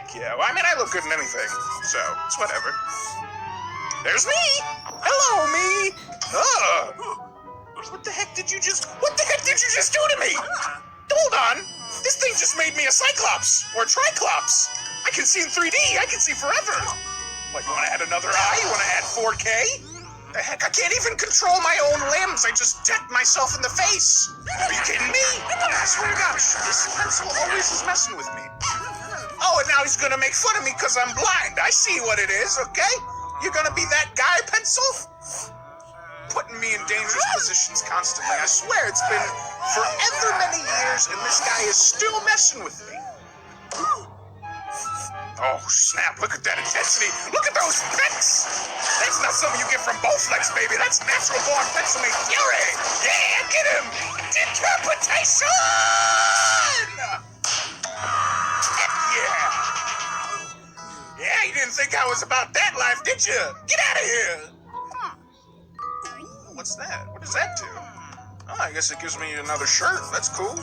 Heck yeah. Well, I mean, I look good in anything, so it's whatever. There's me! Hello, me! What the heck did you just do to me? Hold on! This thing just made me a Cyclops! Or Triclops! I can see in 3D! I can see forever! What, you want to add another eye? You want to add 4K? The heck, I can't even control my own limbs! I just decked myself in the face! Are you kidding me? I swear to gosh, this pencil always is messing with me. Oh, and now he's gonna make fun of me because I'm blind. I see what it is, okay? You're gonna be that guy, pencil? Putting me in dangerous positions constantly. I swear it's been forever many years and this guy is still messing with me. Oh, snap. Look at that intensity. Look at those pecs. That's not something you get from Bowflex, baby. That's natural born pencil made fury. Yeah, get him. Decapitation! Heck yeah. Yeah, you didn't think I was about that life, did you? Get out of here. What's that? What does that do? Oh, I guess it gives me another shirt. That's cool.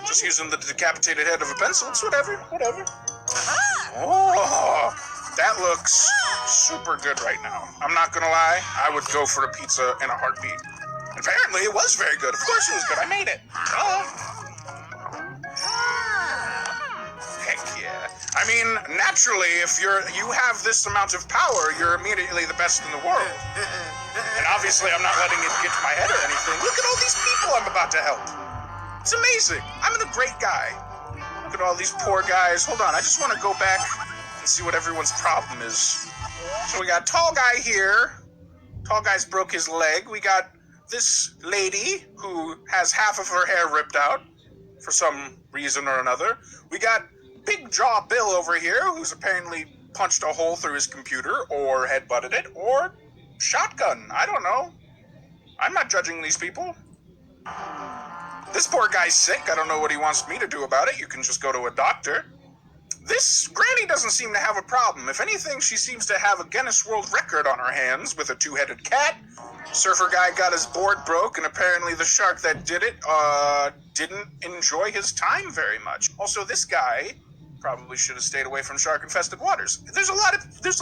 Just using the decapitated head of a pencil. It's whatever. Oh, that looks super good right now. I'm not gonna lie. I would go for a pizza in a heartbeat. Apparently, it was very good. Of course it was good. I made it. Heck yeah. I mean, naturally, if you have this amount of power, you're immediately the best in the world. And obviously, I'm not letting it get to my head or anything. Look at all these people I'm about to help. It's amazing. I'm a great guy. Look at all these poor guys. Hold on, I just want to go back and see what everyone's problem is. So we got tall guy here. Tall guy's broke his leg. We got this lady who has half of her hair ripped out for some reason or another. We got Big Jaw Bill over here, who's apparently punched a hole through his computer or headbutted it or shotgun. I don't know. I'm not judging these people. This poor guy's sick. I don't know what he wants me to do about it. You can just go to a doctor. This granny doesn't seem to have a problem. If anything, she seems to have a Guinness World Record on her hands with a two-headed cat. Surfer guy got his board broke, and apparently the shark that did it, didn't enjoy his time very much. Also, this guy probably should have stayed away from shark-infested waters. There's a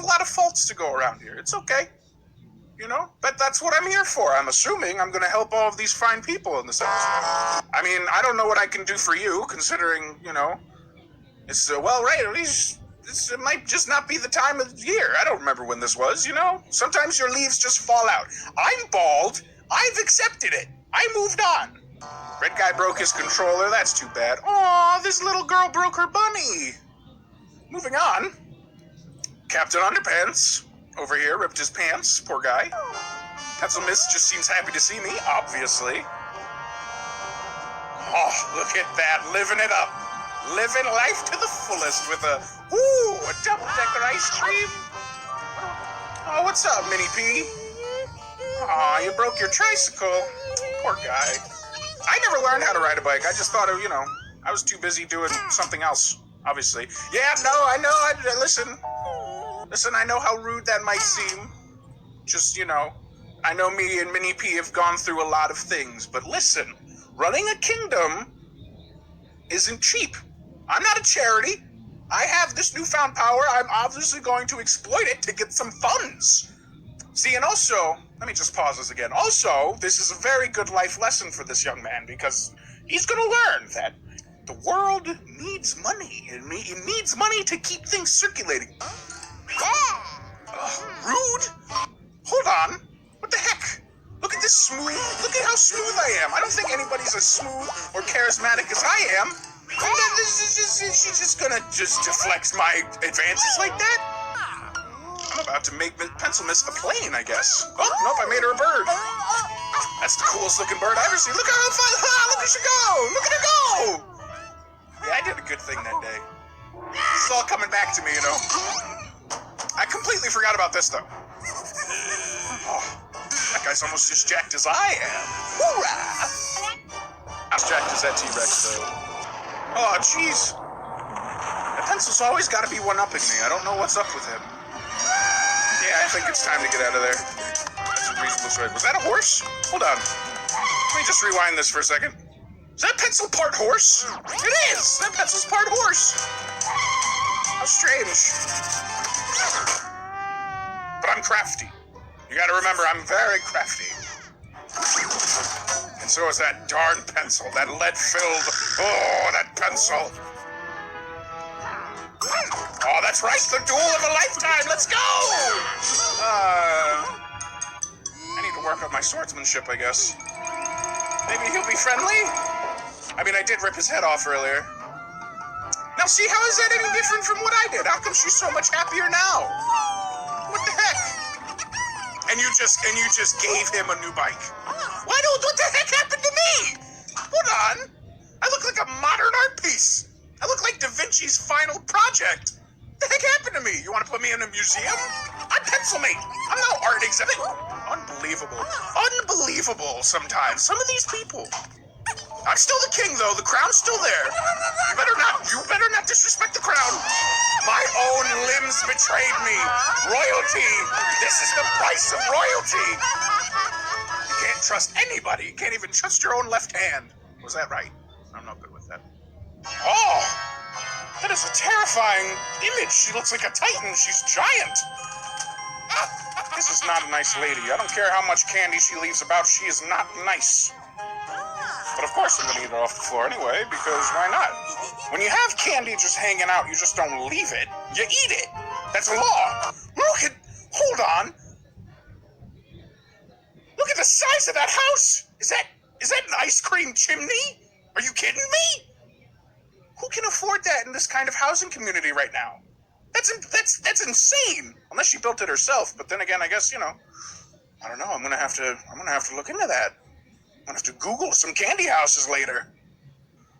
lot of faults to go around here. It's okay. You know, but that's what I'm here for. I'm assuming I'm going to help all of these fine people in this episode. I mean, I don't know what I can do for you, considering, you know, it's, well, right, at least it might just not be the time of the year. I don't remember when this was, you know? Sometimes your leaves just fall out. I'm bald. I've accepted it. I moved on. Red guy broke his controller. That's too bad. Aw, this little girl broke her bunny. Moving on. Captain Underpants over here ripped his pants. Poor guy. Pencil Miss just seems happy to see me, obviously. Oh, look at that. Living it up. Living life to the fullest with a double-decker ice cream. Oh, what's up, Mini P? Aw, you broke your tricycle. Poor guy. I never learned how to ride a bike. I just thought, you know, I was too busy doing something else, obviously. Yeah, no, I know. Listen, I know how rude that might seem. Just, you know, I know me and Mini P have gone through a lot of things. But listen, running a kingdom isn't cheap. I'm not a charity. I have this newfound power. I'm obviously going to exploit it to get some funds. See, and also, let me just pause this again. Also, this is a very good life lesson for this young man because he's going to learn that the world needs money. It needs money to keep things circulating. Rude? Hold on. What the heck? Look at this smooth. Look at how smooth I am. I don't think anybody's as smooth or charismatic as I am. She's just gonna deflect my advances like that? I'm about to make Pencil Miss a plane, I guess. Oh, nope, I made her a bird. That's the coolest looking bird I've ever seen. Look at how fun. Look at her go. Look at her go. Yeah, I did a good thing that day. This is all coming back to me, you know. I completely forgot about this, though. Oh, that guy's almost as jacked as I am. Hoorah! As jacked as that T-Rex, though. Oh, jeez. The pencil's always got to be one-upping me. I don't know what's up with him. Yeah, I think it's time to get out of there. That's a reasonable choice. Was that a horse? Hold on. Let me just rewind this for a second. Is that pencil part horse? It is! That pencil's part horse! How strange. But I'm crafty. You gotta remember, I'm very crafty. And so is that darn pencil, that lead-filled, oh, that pencil. Oh, that's right, the duel of a lifetime, let's go! I need to work on my swordsmanship, I guess. Maybe he'll be friendly? I mean, I did rip his head off earlier. Now see, how is that any different from what I did? How come she's so much happier now? What the heck? And you just gave him a new bike. What the heck happened to me? Hold on. I look like a modern art piece. I look like Da Vinci's final project. What the heck happened to me? You want to put me in a museum? I'm pencil mate. I'm no art exhibit. Unbelievable. Unbelievable sometimes. Some of these people. I'm still the king, though. The crown's still there. You better not disrespect the crown. My own limbs betrayed me. Royalty. This is the price of royalty. You can't trust anybody. You can't even trust your own left hand. Was that right? I'm not good with that. Oh, that is a terrifying image. She looks like a titan. She's giant. This is not a nice lady. I don't care how much candy she leaves about. She is not nice. But of course I'm gonna eat it off the floor anyway, because why not? When you have candy just hanging out, you just don't leave it. You eat it. That's a law. Hold on. Look at the size of that house. Is that an ice cream chimney? Are you kidding me? Who can afford that in this kind of housing community right now? That's insane. Unless she built it herself. But then again, I guess, I don't know. I'm gonna have to look into that. I'm gonna have to Google some candy houses later.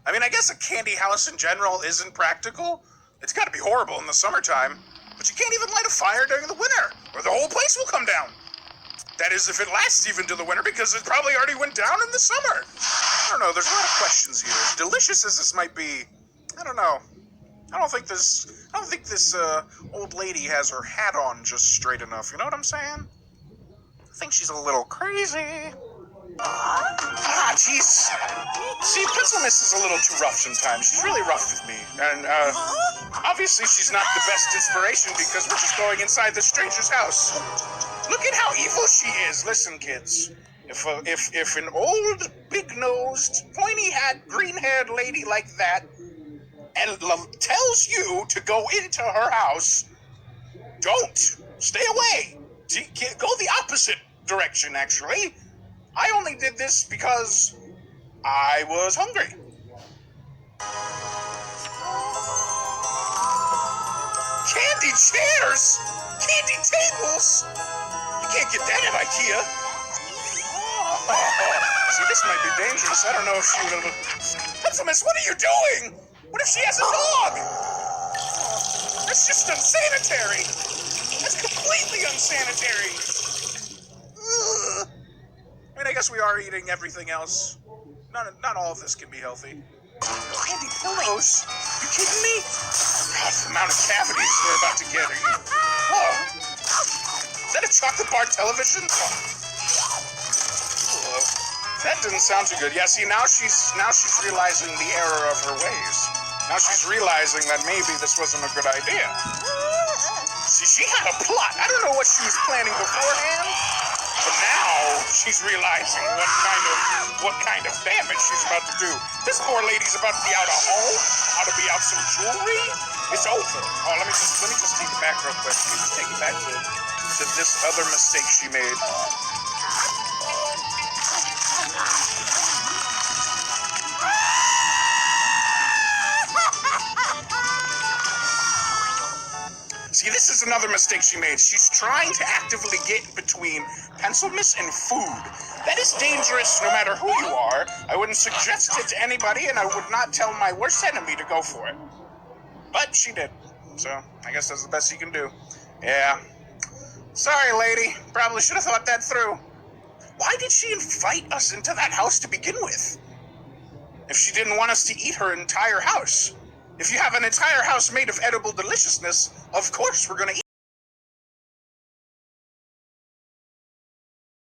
I mean, I guess a candy house in general isn't practical. It's gotta be horrible in the summertime. But you can't even light a fire during the winter, or the whole place will come down. That is, if it lasts even to the winter, because it probably already went down in the summer. I don't know, there's a lot of questions here. As delicious as this might be, I don't know. I don't think this old lady has her hat on just straight enough, you know what I'm saying? I think she's a little crazy. Jeez. See, Pencil Miss is a little too rough sometimes. She's really rough with me. And, obviously she's not the best inspiration because we're just going inside the stranger's house. Look at how evil she is. Listen, kids. If an old, big-nosed, pointy-hat, green-haired lady like that tells you to go into her house, don't. Stay away. Go the opposite direction, actually. I only did this because I was hungry. Candy chairs? Candy tables? You can't get that at IKEA. See, this might be dangerous. I don't know if she will... Pencil Miss, what are you doing? What if she has a dog? That's just unsanitary. That's completely unsanitary. Ugh. I mean, I guess we are eating everything else. Not all of this can be healthy. Candy pillows? You kidding me? God, the amount of cavities we're about to get. Oh. Is that a chocolate bar television? Oh. That didn't sound too good. Yeah, see, now she's realizing the error of her ways. Now she's realizing that maybe this wasn't a good idea. See, she had a plot. I don't know what she was planning beforehand. But now she's realizing what kind of damage she's about to do. This poor lady's about to be out a home, out to be out some jewelry. It's over. Oh, let me just take it back real quick. Let me just take it back to this other mistake she made. See, this is another mistake she made. She's trying to actively get between Pencil Miss and food. That is dangerous no matter who you are. I wouldn't suggest it to anybody, and I would not tell my worst enemy to go for it. But she did. So, I guess that's the best you can do. Yeah. Sorry, lady. Probably should have thought that through. Why did she invite us into that house to begin with? If she didn't want us to eat her entire house. If you have an entire house made of edible deliciousness, of course we're gonna eat